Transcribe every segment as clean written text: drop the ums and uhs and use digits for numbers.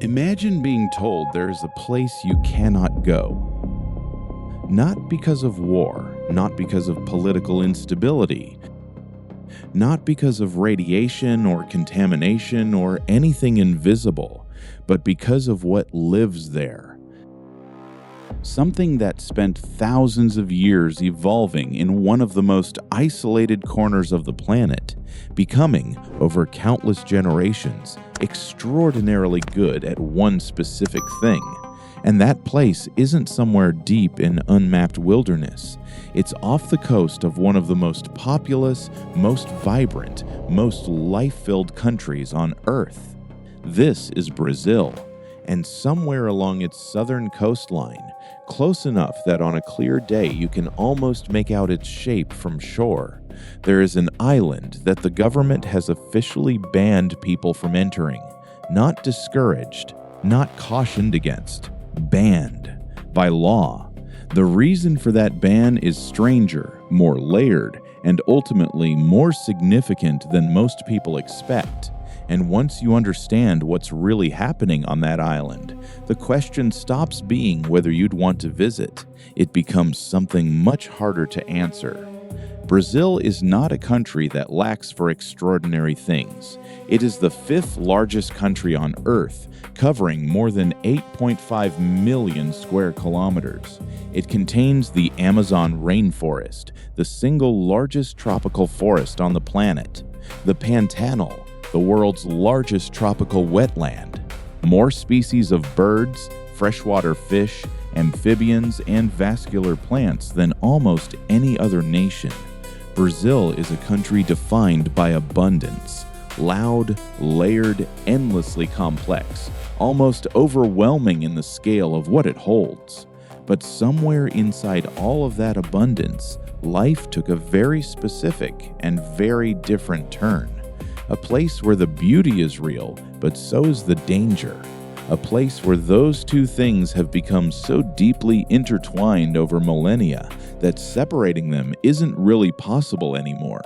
Imagine being told there is a place you cannot go. Not because of war, not because of political instability, not because of radiation or contamination or anything invisible, but because of what lives there. Something that spent thousands of years evolving in one of the most isolated corners of the planet, becoming, over countless generations, extraordinarily good at one specific thing. And that place isn't somewhere deep in unmapped wilderness. It's off the coast of one of the most populous, most vibrant, most life-filled countries on Earth. This is Brazil, and somewhere along its southern coastline, close enough that on a clear day you can almost make out its shape from shore, there is an island that the government has officially banned people from entering. Not discouraged, not cautioned against. Banned by law. The reason for that ban is stranger, more layered, and ultimately more significant than most people expect. And once you understand what's really happening on that island, the question stops being whether you'd want to visit. It becomes something much harder to answer. Brazil is not a country that lacks for extraordinary things. It is the fifth largest country on Earth, covering more than 8.5 million square kilometers. It contains the Amazon rainforest, the single largest tropical forest on the planet, the Pantanal, the world's largest tropical wetland, more species of birds, freshwater fish, amphibians, and vascular plants than almost any other nation. Brazil is a country defined by abundance, loud, layered, endlessly complex, almost overwhelming in the scale of what it holds. But somewhere inside all of that abundance, life took a very specific and very different turn. A place where the beauty is real, but so is the danger. A place where those two things have become so deeply intertwined over millennia that separating them isn't really possible anymore.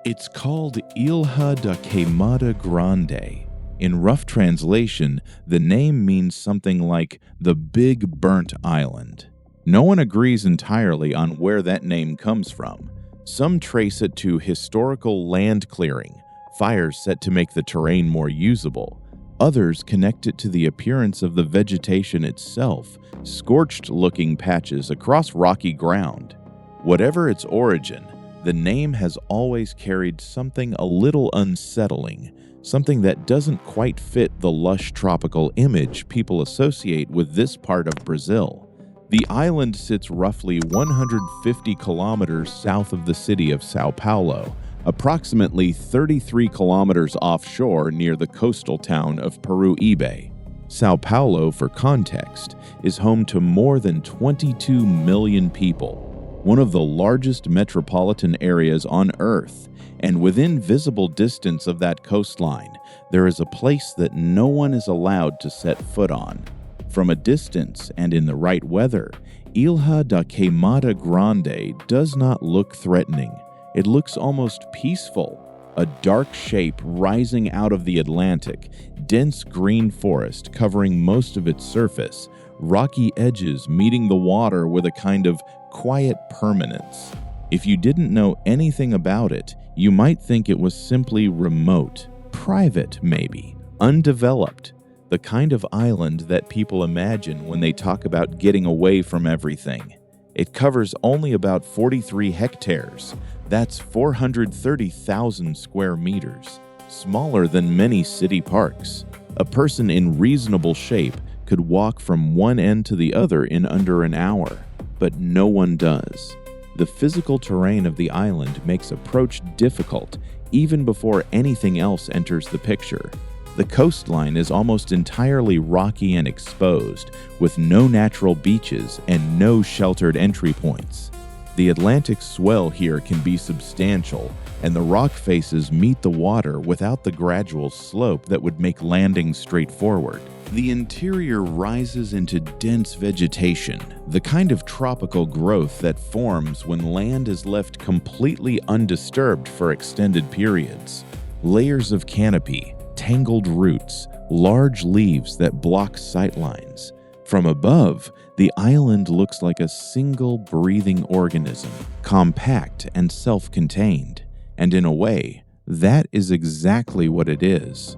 It's called Ilha da Queimada Grande. In rough translation, the name means something like the Big Burnt Island. No one agrees entirely on where that name comes from. Some trace it to historical land clearing, fires set to make the terrain more usable. Others connect it to the appearance of the vegetation itself, scorched-looking patches across rocky ground. Whatever its origin, the name has always carried something a little unsettling, something that doesn't quite fit the lush tropical image people associate with this part of Brazil. The island sits roughly 150 kilometers south of the city of São Paulo, approximately 33 kilometers offshore near the coastal town of Peruíbe. São Paulo, for context, is home to more than 22 million people, one of the largest metropolitan areas on Earth, and within visible distance of that coastline, there is a place that no one is allowed to set foot on. From a distance and in the right weather, Ilha da Queimada Grande does not look threatening. It looks almost peaceful, a dark shape rising out of the Atlantic, dense green forest covering most of its surface, rocky edges meeting the water with a kind of quiet permanence. If you didn't know anything about it, you might think it was simply remote, private maybe, undeveloped, the kind of island that people imagine when they talk about getting away from everything. It covers only about 43 hectares. That's 430,000 square meters, smaller than many city parks. A person in reasonable shape could walk from one end to the other in under an hour, but no one does. The physical terrain of the island makes approach difficult even before anything else enters the picture. The coastline is almost entirely rocky and exposed, with no natural beaches and no sheltered entry points. The Atlantic swell here can be substantial, and the rock faces meet the water without the gradual slope that would make landing straightforward. The interior rises into dense vegetation, the kind of tropical growth that forms when land is left completely undisturbed for extended periods. Layers of canopy, tangled roots, large leaves that block sightlines. From above, the island looks like a single breathing organism, compact and self-contained. And in a way, that is exactly what it is.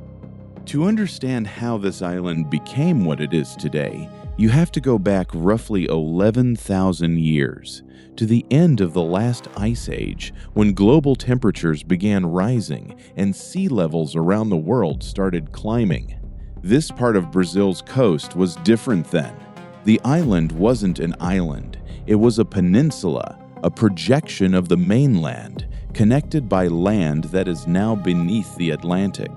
To understand how this island became what it is today, you have to go back roughly 11,000 years, to the end of the last ice age, when global temperatures began rising and sea levels around the world started climbing. This part of Brazil's coast was different then. The island wasn't an island, it was a peninsula, a projection of the mainland, connected by land that is now beneath the Atlantic.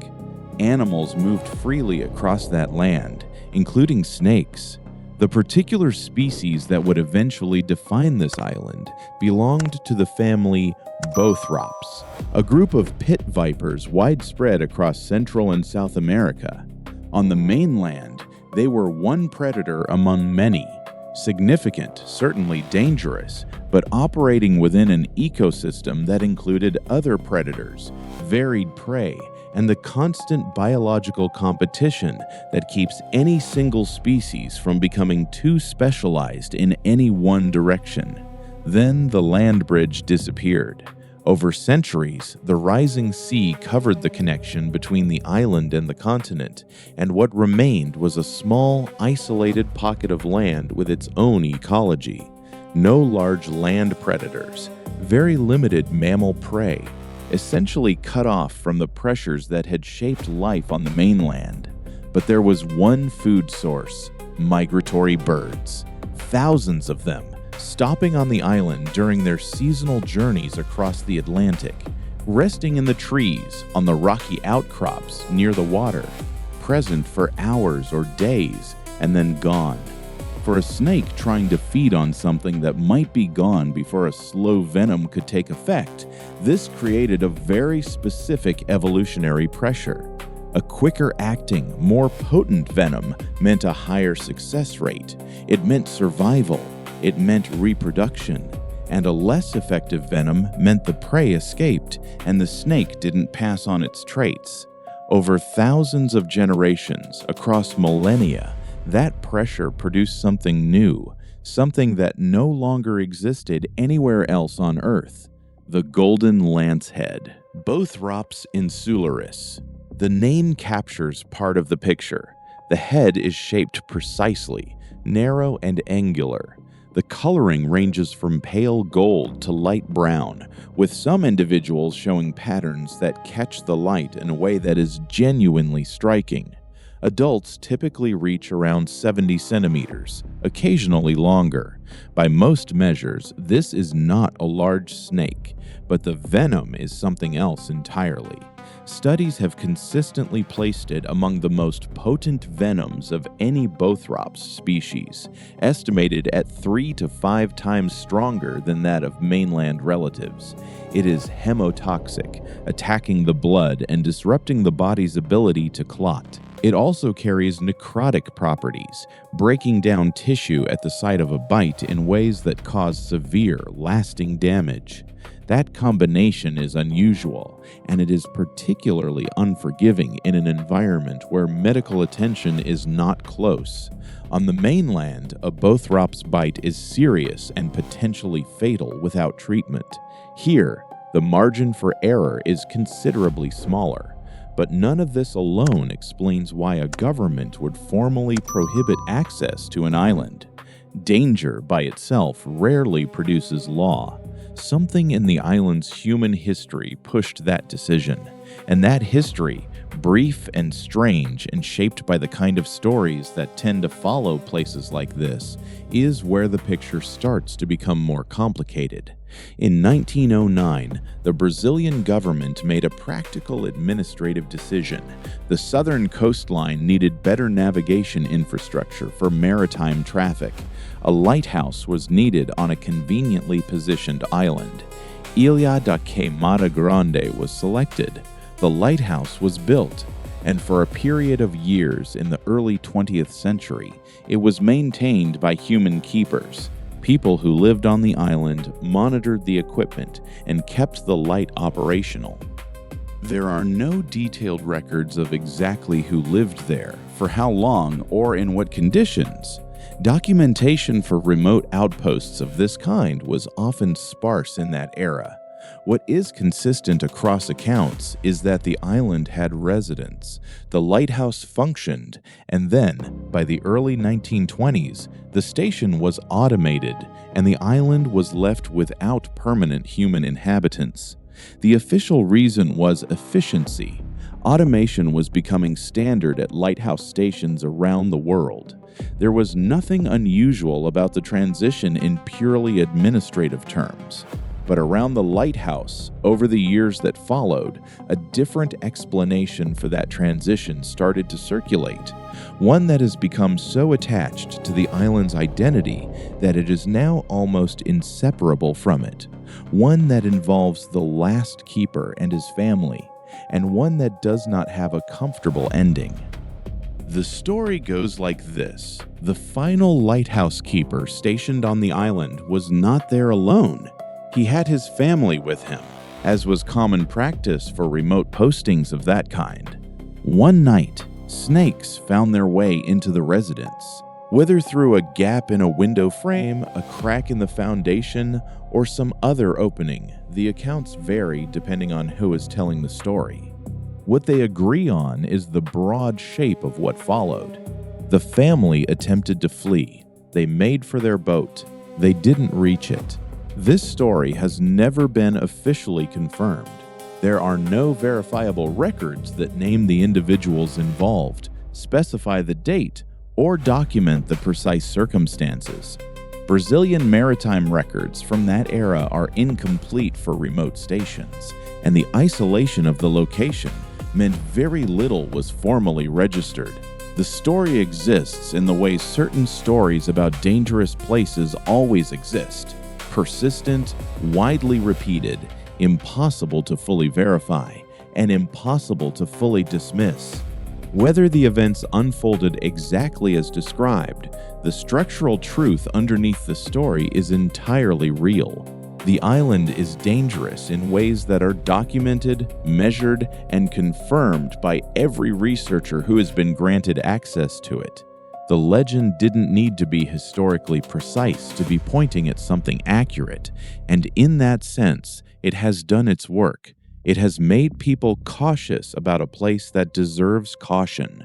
Animals moved freely across that land, including snakes. The particular species that would eventually define this island belonged to the family Bothrops, a group of pit vipers widespread across Central and South America. On the mainland, they were one predator among many, significant, certainly dangerous, but operating within an ecosystem that included other predators, varied prey, and the constant biological competition that keeps any single species from becoming too specialized in any one direction. Then the land bridge disappeared. Over centuries, the rising sea covered the connection between the island and the continent, and what remained was a small, isolated pocket of land with its own ecology. No large land predators, very limited mammal prey, essentially cut off from the pressures that had shaped life on the mainland. But there was one food source: migratory birds. Thousands of them, stopping on the island during their seasonal journeys across the Atlantic, resting in the trees, on the rocky outcrops near the water, present for hours or days, and then gone. For a snake trying to feed on something that might be gone before a slow venom could take effect, this created a very specific evolutionary pressure. A quicker acting, more potent venom meant a higher success rate. It meant survival. It meant reproduction. And a less effective venom meant the prey escaped and the snake didn't pass on its traits. Over thousands of generations, across millennia, that pressure produced something new, something that no longer existed anywhere else on Earth: the golden lancehead, Bothrops insularis. The name captures part of the picture. The head is shaped precisely, narrow and angular. The coloring ranges from pale gold to light brown, with some individuals showing patterns that catch the light in a way that is genuinely striking. Adults typically reach around 70 centimeters, occasionally longer. By most measures, this is not a large snake, but the venom is something else entirely. Studies have consistently placed it among the most potent venoms of any Bothrops species, estimated at 3 to 5 times stronger than that of mainland relatives. It is hemotoxic, attacking the blood and disrupting the body's ability to clot. It also carries necrotic properties, breaking down tissue at the site of a bite in ways that cause severe, lasting damage. That combination is unusual, and it is particularly unforgiving in an environment where medical attention is not close. On the mainland, a Bothrops bite is serious and potentially fatal without treatment. Here, the margin for error is considerably smaller. But none of this alone explains why a government would formally prohibit access to an island. Danger by itself rarely produces law. Something in the island's human history pushed that decision, and that history, brief and strange and shaped by the kind of stories that tend to follow places like this, is where the picture starts to become more complicated. In 1909, the Brazilian government made a practical administrative decision. The southern coastline needed better navigation infrastructure for maritime traffic. A lighthouse was needed on a conveniently positioned island. Ilha da Queimada Grande was selected. The lighthouse was built, and for a period of years in the early 20th century, it was maintained by human keepers. People who lived on the island monitored the equipment and kept the light operational. There are no detailed records of exactly who lived there, for how long, or in what conditions. Documentation for remote outposts of this kind was often sparse in that era. What is consistent across accounts is that the island had residents, the lighthouse functioned, and then, by the early 1920s, the station was automated and the island was left without permanent human inhabitants. The official reason was efficiency. Automation was becoming standard at lighthouse stations around the world. There was nothing unusual about the transition in purely administrative terms. But around the lighthouse, over the years that followed, a different explanation for that transition started to circulate, one that has become so attached to the island's identity that it is now almost inseparable from it, one that involves the last keeper and his family, and one that does not have a comfortable ending. The story goes like this. The final lighthouse keeper stationed on the island was not there alone. He had his family with him, as was common practice for remote postings of that kind. One night, snakes found their way into the residence. Whether through a gap in a window frame, a crack in the foundation, or some other opening, the accounts vary depending on who is telling the story. What they agree on is the broad shape of what followed. The family attempted to flee. They made for their boat. They didn't reach it. This story has never been officially confirmed. There are no verifiable records that name the individuals involved, specify the date, or document the precise circumstances. Brazilian maritime records from that era are incomplete for remote stations, and the isolation of the location meant very little was formally registered. The story exists in the way certain stories about dangerous places always exist. Persistent, widely repeated, impossible to fully verify, and impossible to fully dismiss. Whether the events unfolded exactly as described, the structural truth underneath the story is entirely real. The island is dangerous in ways that are documented, measured, and confirmed by every researcher who has been granted access to it. The legend didn't need to be historically precise to be pointing at something accurate, and in that sense, it has done its work. It has made people cautious about a place that deserves caution.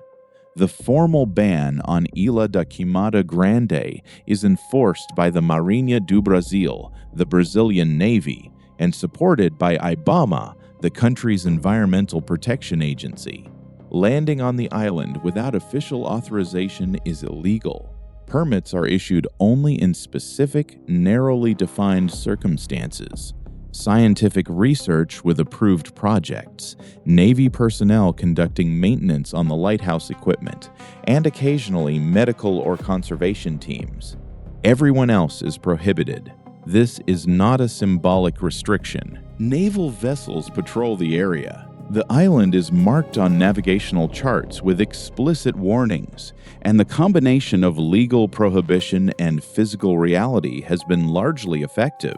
The formal ban on Ilha da Queimada Grande is enforced by the Marinha do Brasil, the Brazilian Navy, and supported by IBAMA, the country's environmental protection agency. Landing on the island without official authorization is illegal. Permits are issued only in specific, narrowly defined circumstances. Scientific research with approved projects, Navy personnel conducting maintenance on the lighthouse equipment, and occasionally medical or conservation teams. Everyone else is prohibited. This is not a symbolic restriction. Naval vessels patrol the area. The island is marked on navigational charts with explicit warnings, and the combination of legal prohibition and physical reality has been largely effective.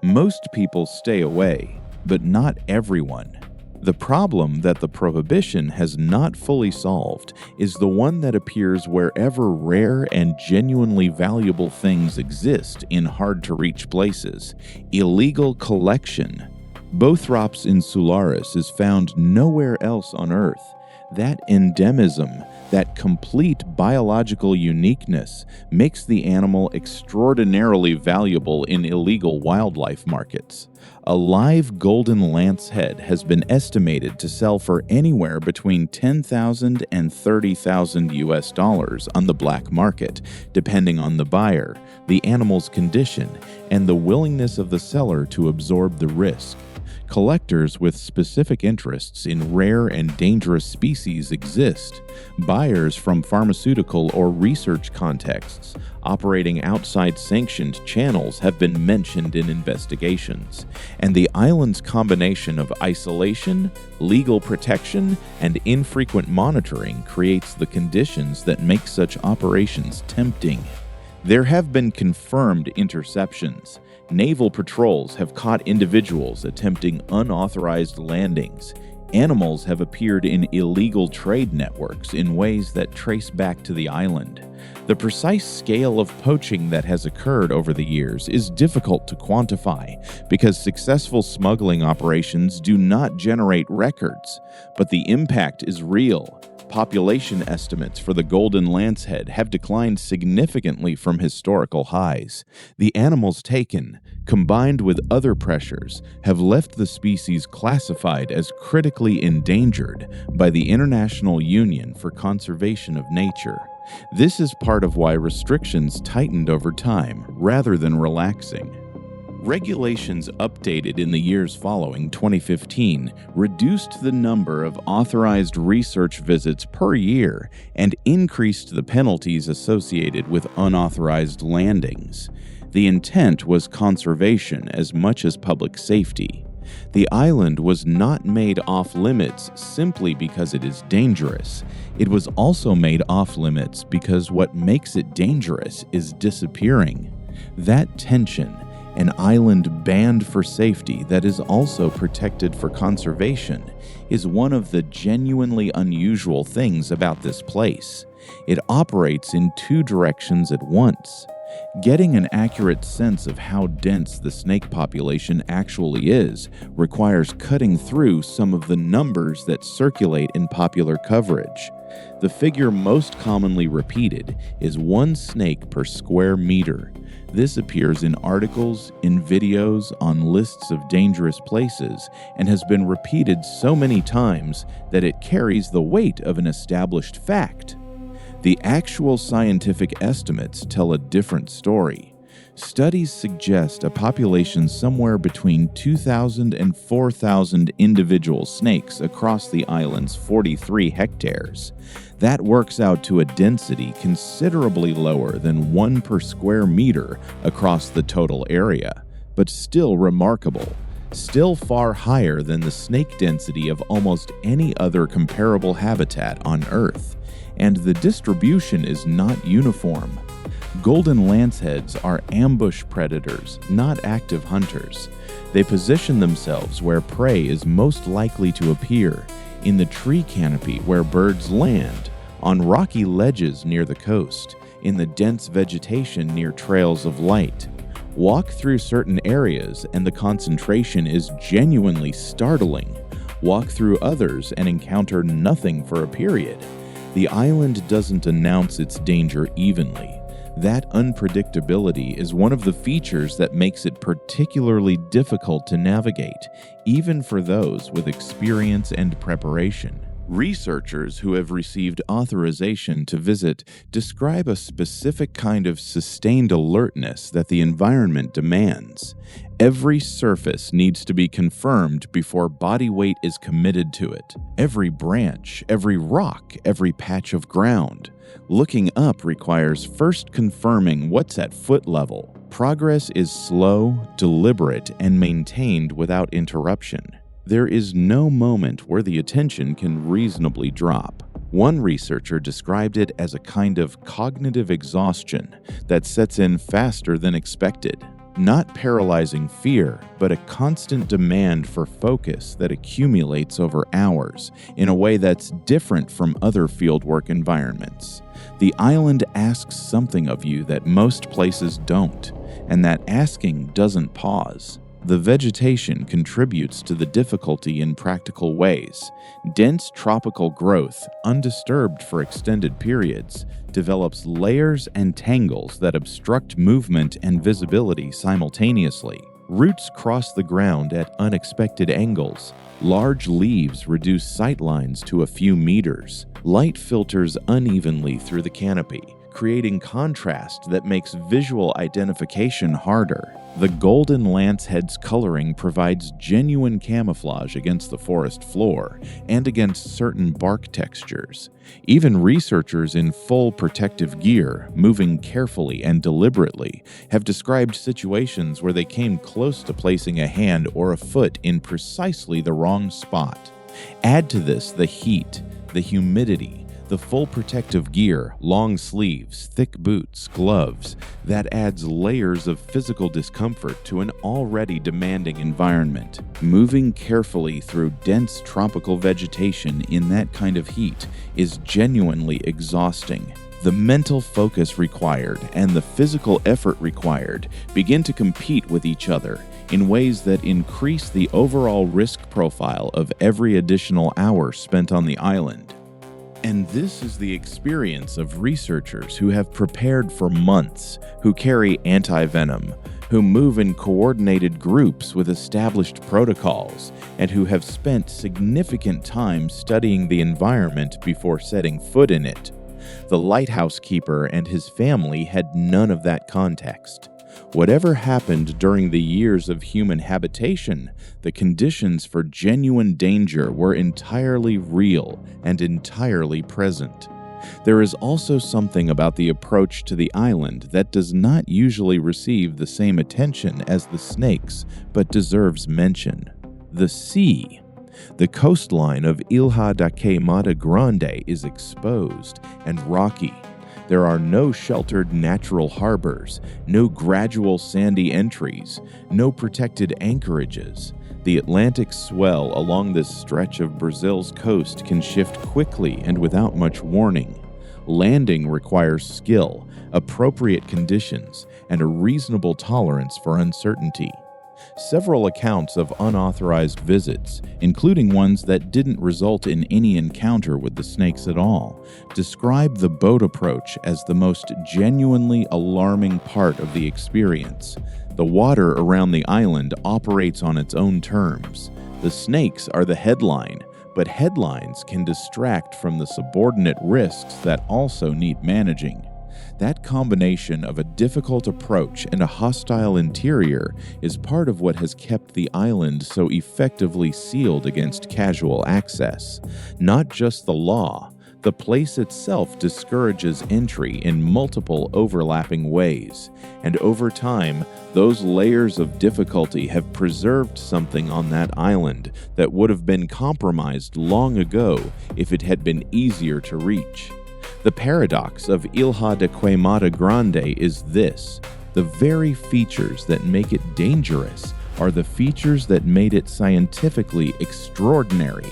Most people stay away, but not everyone. The problem that the prohibition has not fully solved is the one that appears wherever rare and genuinely valuable things exist in hard-to-reach places: illegal collection. Bothrops insularis is found nowhere else on Earth. That endemism, that complete biological uniqueness, makes the animal extraordinarily valuable in illegal wildlife markets. A live golden lancehead has been estimated to sell for anywhere between $10,000 and $30,000 on the black market, depending on the buyer, the animal's condition, and the willingness of the seller to absorb the risk. Collectors with specific interests in rare and dangerous species exist. Buyers from pharmaceutical or research contexts operating outside sanctioned channels have been mentioned in investigations, and the island's combination of isolation, legal protection, and infrequent monitoring creates the conditions that make such operations tempting. There have been confirmed interceptions. Naval patrols have caught individuals attempting unauthorized landings. Animals have appeared in illegal trade networks in ways that trace back to the island. The precise scale of poaching that has occurred over the years is difficult to quantify because successful smuggling operations do not generate records, but the impact is real. Population estimates for the golden lancehead have declined significantly from historical highs. The animals taken, combined with other pressures, have left the species classified as critically endangered by the International Union for Conservation of Nature. This is part of why restrictions tightened over time rather than relaxing. Regulations updated in the years following 2015 reduced the number of authorized research visits per year and increased the penalties associated with unauthorized landings. The intent was conservation as much as public safety. The island was not made off-limits simply because it is dangerous. It was also made off-limits because what makes it dangerous is disappearing. That tension, an island banned for safety that is also protected for conservation, is one of the genuinely unusual things about this place. It operates in two directions at once. Getting an accurate sense of how dense the snake population actually is requires cutting through some of the numbers that circulate in popular coverage. The figure most commonly repeated is 1 snake per square meter. This appears in articles, in videos, on lists of dangerous places, and has been repeated so many times that it carries the weight of an established fact. The actual scientific estimates tell a different story. Studies suggest a population somewhere between 2,000 and 4,000 individual snakes across the island's 43 hectares. That works out to a density considerably lower than 1 per square meter across the total area, but still remarkable. Still far higher than the snake density of almost any other comparable habitat on Earth. And the distribution is not uniform. Golden lanceheads are ambush predators, not active hunters. They position themselves where prey is most likely to appear, in the tree canopy where birds land, on rocky ledges near the coast, in the dense vegetation near trails of light. Walk through certain areas and the concentration is genuinely startling. Walk through others and encounter nothing for a period. The island doesn't announce its danger evenly. That unpredictability is one of the features that makes it particularly difficult to navigate, even for those with experience and preparation. Researchers who have received authorization to visit describe a specific kind of sustained alertness that the environment demands. Every surface needs to be confirmed before body weight is committed to it. Every branch, every rock, every patch of ground. Looking up requires first confirming what's at foot level. Progress is slow, deliberate, and maintained without interruption. There is no moment where the attention can reasonably drop. One researcher described it as a kind of cognitive exhaustion that sets in faster than expected. Not paralyzing fear, but a constant demand for focus that accumulates over hours in a way that's different from other fieldwork environments. The island asks something of you that most places don't, and that asking doesn't pause. The vegetation contributes to the difficulty in practical ways. Dense tropical growth, undisturbed for extended periods, develops layers and tangles that obstruct movement and visibility simultaneously. Roots cross the ground at unexpected angles. Large leaves reduce sight lines to a few meters. Light filters unevenly through the canopy, creating contrast that makes visual identification harder. The golden lancehead's coloring provides genuine camouflage against the forest floor and against certain bark textures. Even researchers in full protective gear, moving carefully and deliberately, have described situations where they came close to placing a hand or a foot in precisely the wrong spot. Add to this the heat, the humidity, The full protective gear, long sleeves, thick boots, gloves, that adds layers of physical discomfort to an already demanding environment. Moving carefully through dense tropical vegetation in that kind of heat is genuinely exhausting. The mental focus required and the physical effort required begin to compete with each other in ways that increase the overall risk profile of every additional hour spent on the island. And this is the experience of researchers who have prepared for months, who carry anti-venom, who move in coordinated groups with established protocols, and who have spent significant time studying the environment before setting foot in it. The lighthouse keeper and his family had none of that context. Whatever happened during the years of human habitation, the conditions for genuine danger were entirely real and entirely present. There is also something about the approach to the island that does not usually receive the same attention as the snakes, but deserves mention. The sea. The coastline of Ilha da Queimada Grande is exposed and rocky. There are no sheltered natural harbors, no gradual sandy entries, no protected anchorages. The Atlantic swell along this stretch of Brazil's coast can shift quickly and without much warning. Landing requires skill, appropriate conditions, and a reasonable tolerance for uncertainty. Several accounts of unauthorized visits, including ones that didn't result in any encounter with the snakes at all, describe the boat approach as the most genuinely alarming part of the experience. The water around the island operates on its own terms. The snakes are the headline, but headlines can distract from the subordinate risks that also need managing. That combination of a difficult approach and a hostile interior is part of what has kept the island so effectively sealed against casual access. Not just the law, the place itself discourages entry in multiple overlapping ways, and over time, those layers of difficulty have preserved something on that island that would have been compromised long ago if it had been easier to reach. The paradox of Ilha da Queimada Grande is this: the very features that make it dangerous are the features that made it scientifically extraordinary.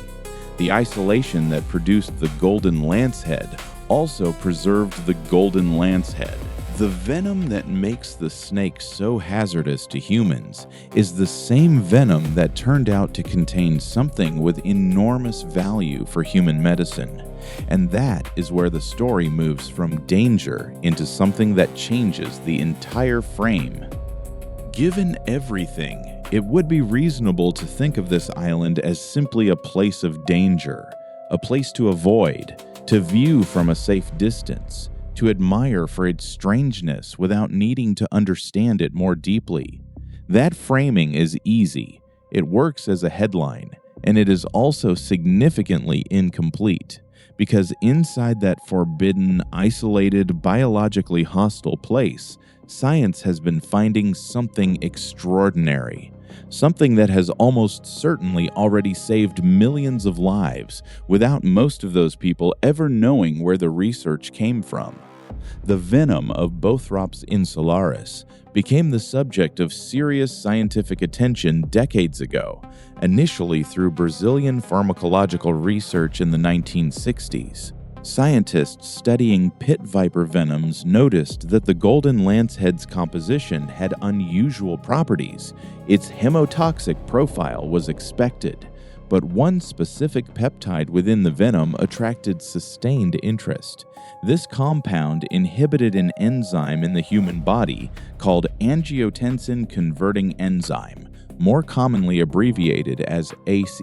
The isolation that produced the golden lancehead also preserved the golden lancehead. The venom that makes the snake so hazardous to humans is the same venom that turned out to contain something with enormous value for human medicine. And that is where the story moves from danger into something that changes the entire frame. Given everything, it would be reasonable to think of this island as simply a place of danger, a place to avoid, to view from a safe distance, to admire for its strangeness without needing to understand it more deeply. That framing is easy, it works as a headline, and it is also significantly incomplete, because inside that forbidden, isolated, biologically hostile place, science has been finding something extraordinary, something that has almost certainly already saved millions of lives without most of those people ever knowing where the research came from. The venom of Bothrops insularis became the subject of serious scientific attention decades ago, initially through Brazilian pharmacological research in the 1960s. Scientists studying pit viper venoms noticed that the golden lancehead's composition had unusual properties. Its hemotoxic profile was expected, but one specific peptide within the venom attracted sustained interest. This compound inhibited an enzyme in the human body called angiotensin-converting enzyme, more commonly abbreviated as ACE.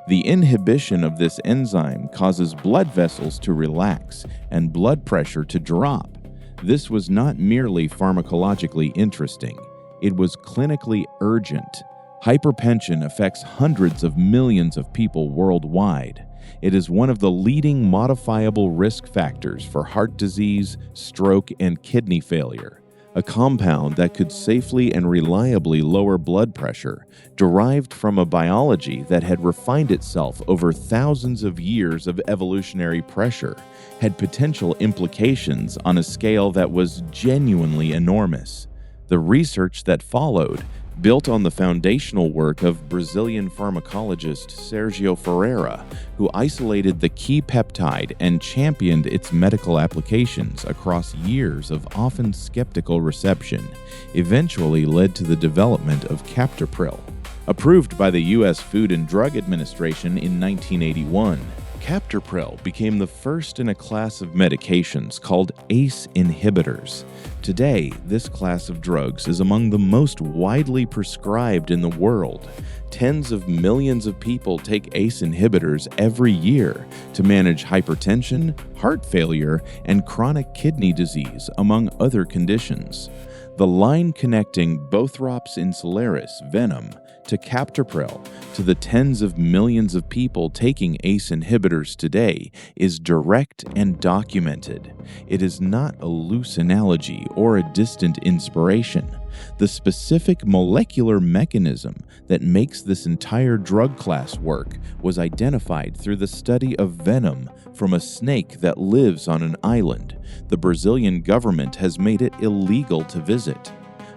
The inhibition of this enzyme causes blood vessels to relax and blood pressure to drop. This was not merely pharmacologically interesting, it was clinically urgent. Hypertension affects hundreds of millions of people worldwide. It is one of the leading modifiable risk factors for heart disease, stroke, and kidney failure. a compound that could safely and reliably lower blood pressure, derived from a biology that had refined itself over thousands of years of evolutionary pressure, had potential implications on a scale that was genuinely enormous. The research that followed, built on the foundational work of Brazilian pharmacologist Sergio Ferreira, who isolated the key peptide and championed its medical applications across years of often skeptical reception, eventually led to the development of captopril. Approved by the U.S. Food and Drug Administration in 1981, captopril became the first in a class of medications called ACE inhibitors. Today, this class of drugs is among the most widely prescribed in the world. Tens of millions of people take ACE inhibitors every year to manage hypertension, heart failure, and chronic kidney disease, among other conditions. The line connecting Bothrops insularis, venom, to captopril, to the tens of millions of people taking ACE inhibitors today, is direct and documented. It is not a loose analogy or a distant inspiration. The specific molecular mechanism that makes this entire drug class work was identified through the study of venom from a snake that lives on an island. The Brazilian government has made it illegal to visit.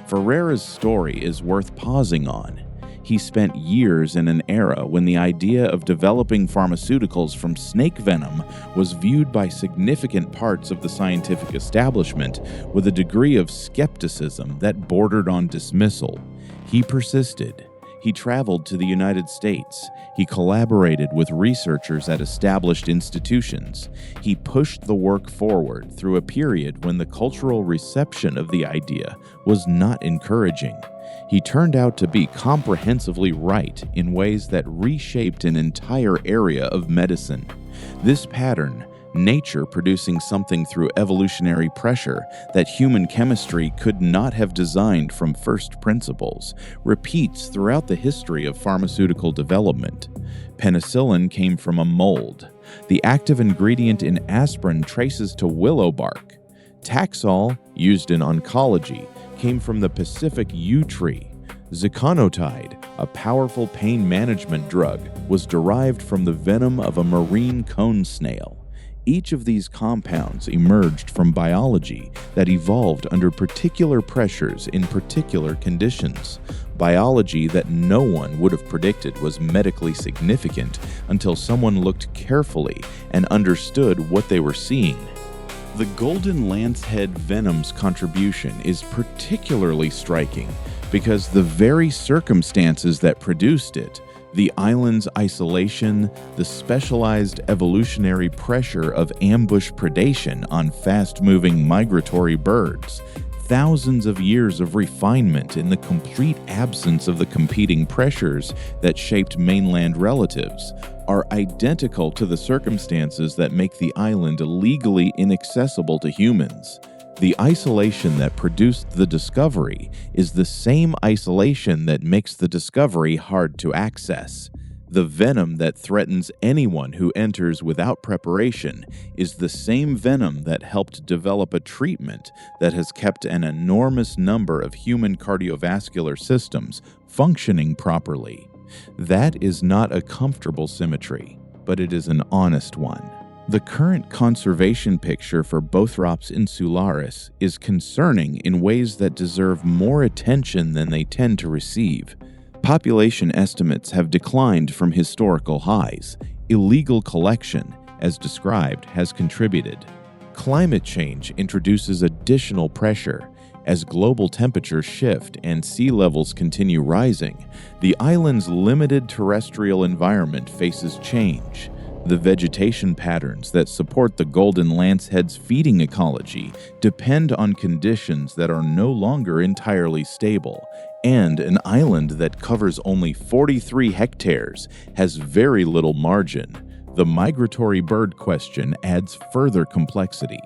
Ferreira's story is worth pausing on. He spent years in an era when the idea of developing pharmaceuticals from snake venom was viewed by significant parts of the scientific establishment with a degree of skepticism that bordered on dismissal. He persisted. He traveled to the United States. He collaborated with researchers at established institutions. He pushed the work forward through a period when the cultural reception of the idea was not encouraging. He turned out to be comprehensively right in ways that reshaped an entire area of medicine. This pattern, nature producing something through evolutionary pressure that human chemistry could not have designed from first principles, repeats throughout the history of pharmaceutical development. Penicillin came from a mold. The active ingredient in aspirin traces to willow bark. Taxol, used in oncology, came from the Pacific yew tree. Ziconotide, a powerful pain management drug, was derived from the venom of a marine cone snail. Each of these compounds emerged from biology that evolved under particular pressures in particular conditions, biology that no one would have predicted was medically significant until someone looked carefully and understood what they were seeing. The golden lancehead venom's contribution is particularly striking because the very circumstances that produced it, the island's isolation, the specialized evolutionary pressure of ambush predation on fast-moving migratory birds, thousands of years of refinement in the complete absence of the competing pressures that shaped mainland relatives, are identical to the circumstances that make the island legally inaccessible to humans. The isolation that produced the discovery is the same isolation that makes the discovery hard to access. The venom that threatens anyone who enters without preparation is the same venom that helped develop a treatment that has kept an enormous number of human cardiovascular systems functioning properly. That is not a comfortable symmetry, but it is an honest one. The current conservation picture for Bothrops insularis is concerning in ways that deserve more attention than they tend to receive. Population estimates have declined from historical highs. Illegal collection, as described, has contributed. Climate change introduces additional pressure. As global temperatures shift and sea levels continue rising, the island's limited terrestrial environment faces change. The vegetation patterns that support the golden lancehead's feeding ecology depend on conditions that are no longer entirely stable, and an island that covers only 43 hectares has very little margin. The migratory bird question adds further complexity.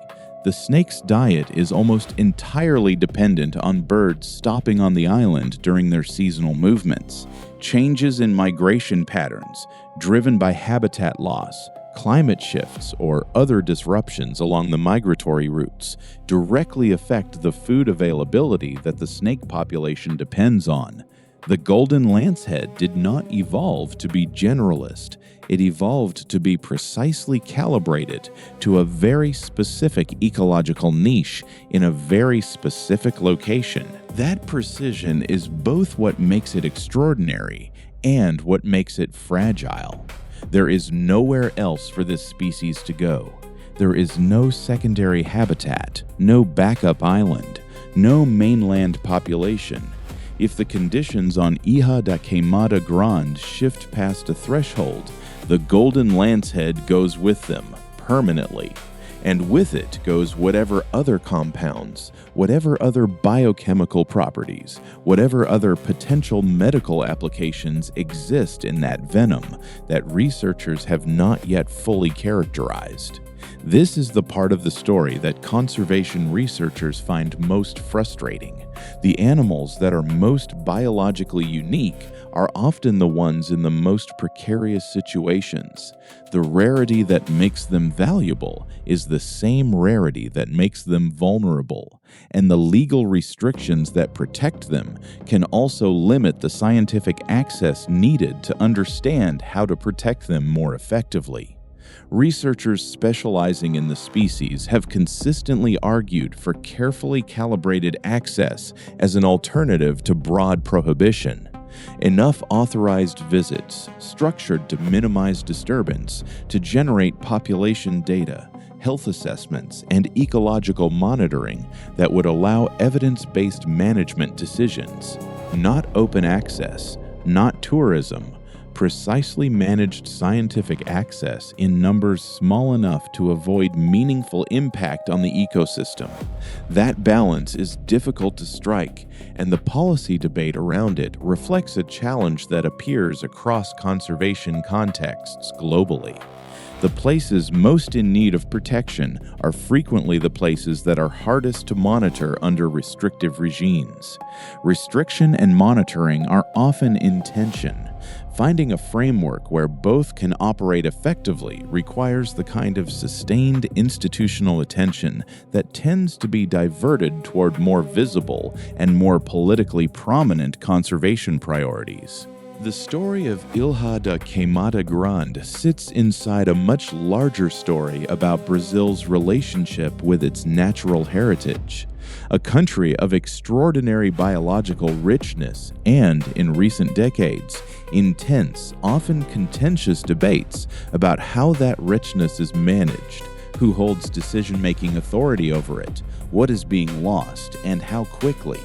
The snake's diet is almost entirely dependent on birds stopping on the island during their seasonal movements. Changes in migration patterns, driven by habitat loss, Climate shifts or other disruptions along the migratory routes directly affect the food availability that the snake population depends on. The golden lancehead did not evolve to be generalist. It evolved to be precisely calibrated to a very specific ecological niche in a very specific location. That precision is both what makes it extraordinary and what makes it fragile. There is nowhere else for this species to go. There is no secondary habitat, no backup island, no mainland population. If the conditions on Ilha da Queimada Grande shift past a threshold, the golden lancehead goes with them permanently. And with it goes whatever other compounds, whatever other biochemical properties, whatever other potential medical applications exist in that venom that researchers have not yet fully characterized. This is the part of the story that conservation researchers find most frustrating. The animals that are most biologically unique are often the ones in the most precarious situations. The rarity that makes them valuable is the same rarity that makes them vulnerable, and the legal restrictions that protect them can also limit the scientific access needed to understand how to protect them more effectively. Researchers specializing in the species have consistently argued for carefully calibrated access as an alternative to broad prohibition. Enough authorized visits, structured to minimize disturbance, to generate population data, health assessments, and ecological monitoring that would allow evidence-based management decisions. Not open access, not tourism, precisely managed scientific access in numbers small enough to avoid meaningful impact on the ecosystem. That balance is difficult to strike, and the policy debate around it reflects a challenge that appears across conservation contexts globally. The places most in need of protection are frequently the places that are hardest to monitor under restrictive regimes. Restriction and monitoring are often in tension. Finding a framework where both can operate effectively requires the kind of sustained institutional attention that tends to be diverted toward more visible and more politically prominent conservation priorities. The story of Ilha da Queimada Grande sits inside a much larger story about Brazil's relationship with its natural heritage. A country of extraordinary biological richness and, in recent decades, intense, often contentious debates about how that richness is managed, who holds decision-making authority over it, what is being lost, and how quickly.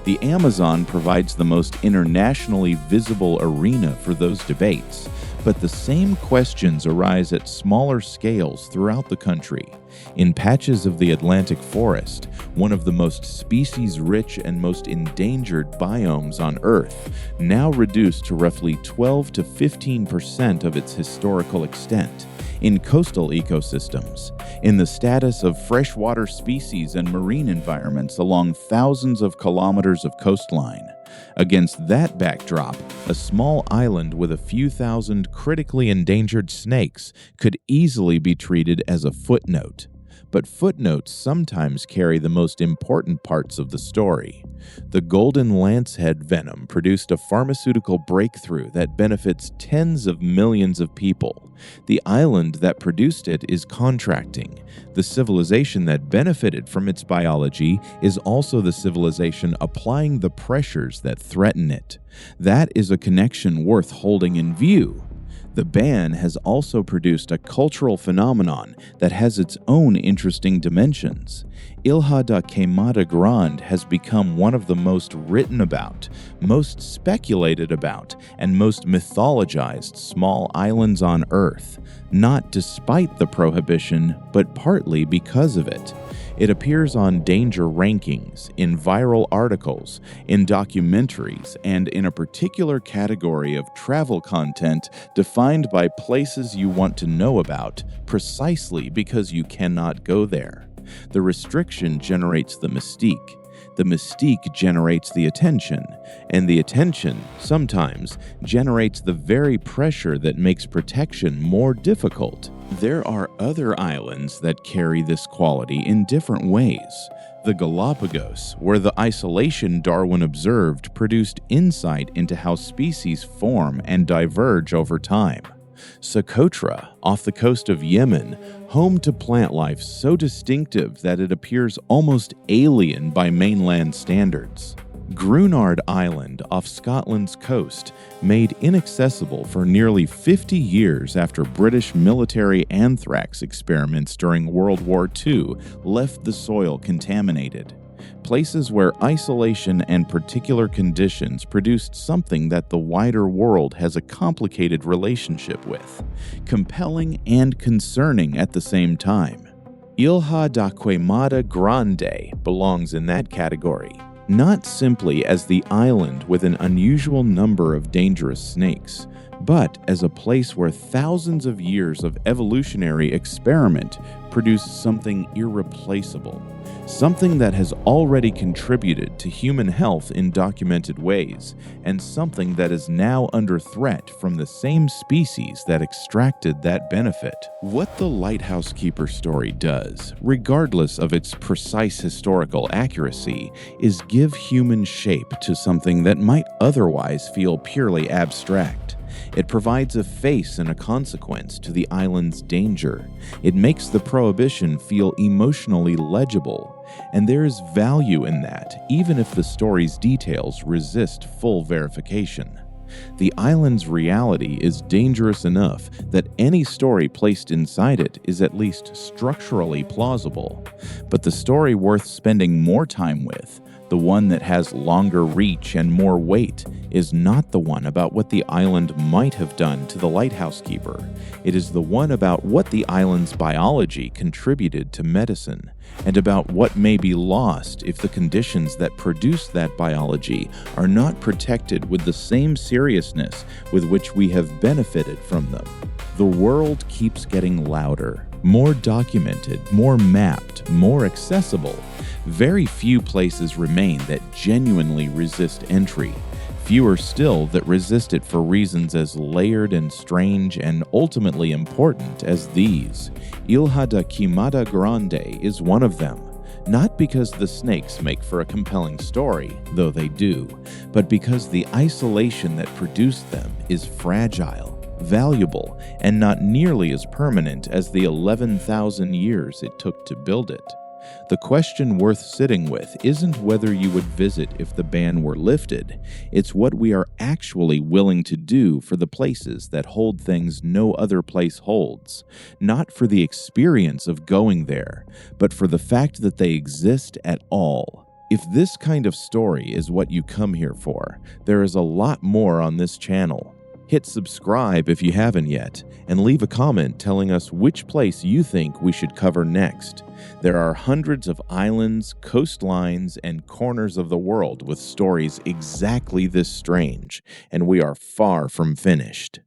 The Amazon provides the most internationally visible arena for those debates, but the same questions arise at smaller scales throughout the country. In patches of the Atlantic forest, one of the most species-rich and most endangered biomes on Earth, now reduced to roughly 12 to 15% of its historical extent, in coastal ecosystems, in the status of freshwater species and marine environments along thousands of kilometers of coastline. Against that backdrop, a small island with a few thousand critically endangered snakes could easily be treated as a footnote. But footnotes sometimes carry the most important parts of the story. The golden lancehead venom produced a pharmaceutical breakthrough that benefits tens of millions of people. The island that produced it is contracting. The civilization that benefited from its biology is also the civilization applying the pressures that threaten it. That is a connection worth holding in view. The ban has also produced a cultural phenomenon that has its own interesting dimensions. Ilha da Queimada Grande has become one of the most written about, most speculated about, and most mythologized small islands on Earth, not despite the prohibition, but partly because of it. It appears on danger rankings, in viral articles, in documentaries, and in a particular category of travel content defined by places you want to know about precisely because you cannot go there. The restriction generates the mystique generates the attention, and the attention, sometimes, generates the very pressure that makes protection more difficult. There are other islands that carry this quality in different ways. The Galapagos, where the isolation Darwin observed produced insight into how species form and diverge over time. Socotra, off the coast of Yemen, home to plant life so distinctive that it appears almost alien by mainland standards. Grunard Island off Scotland's coast, made inaccessible for nearly 50 years after British military anthrax experiments during World War II left the soil contaminated. Places where isolation and particular conditions produced something that the wider world has a complicated relationship with, compelling and concerning at the same time. Ilha da Queimada Grande belongs in that category. Not simply as the island with an unusual number of dangerous snakes, but as a place where thousands of years of evolutionary experiment produced something irreplaceable, something that has already contributed to human health in documented ways, and something that is now under threat from the same species that extracted that benefit. What the Lighthouse Keeper story does, regardless of its precise historical accuracy, is give human shape to something that might otherwise feel purely abstract. It provides a face and a consequence to the island's danger. It makes the prohibition feel emotionally legible, and there is value in that, even if the story's details resist full verification. The island's reality is dangerous enough that any story placed inside it is at least structurally plausible. But the story worth spending more time with, the one that has longer reach and more weight, is not the one about what the island might have done to the lighthouse keeper. It is the one about what the island's biology contributed to medicine, and about what may be lost if the conditions that produce that biology are not protected with the same seriousness with which we have benefited from them. The world keeps getting louder, more documented, more mapped, more accessible. Very few places remain that genuinely resist entry. Fewer still that resist it for reasons as layered and strange and ultimately important as these. Ilha da Queimada Grande is one of them. Not because the snakes make for a compelling story, though they do, but because the isolation that produced them is fragile, valuable, and not nearly as permanent as the 11,000 years it took to build it. The question worth sitting with isn't whether you would visit if the ban were lifted. It's what we are actually willing to do for the places that hold things no other place holds. Not for the experience of going there, but for the fact that they exist at all. If this kind of story is what you come here for, there is a lot more on this channel. Hit subscribe if you haven't yet, and leave a comment telling us which place you think we should cover next. There are hundreds of islands, coastlines, and corners of the world with stories exactly this strange, and we are far from finished.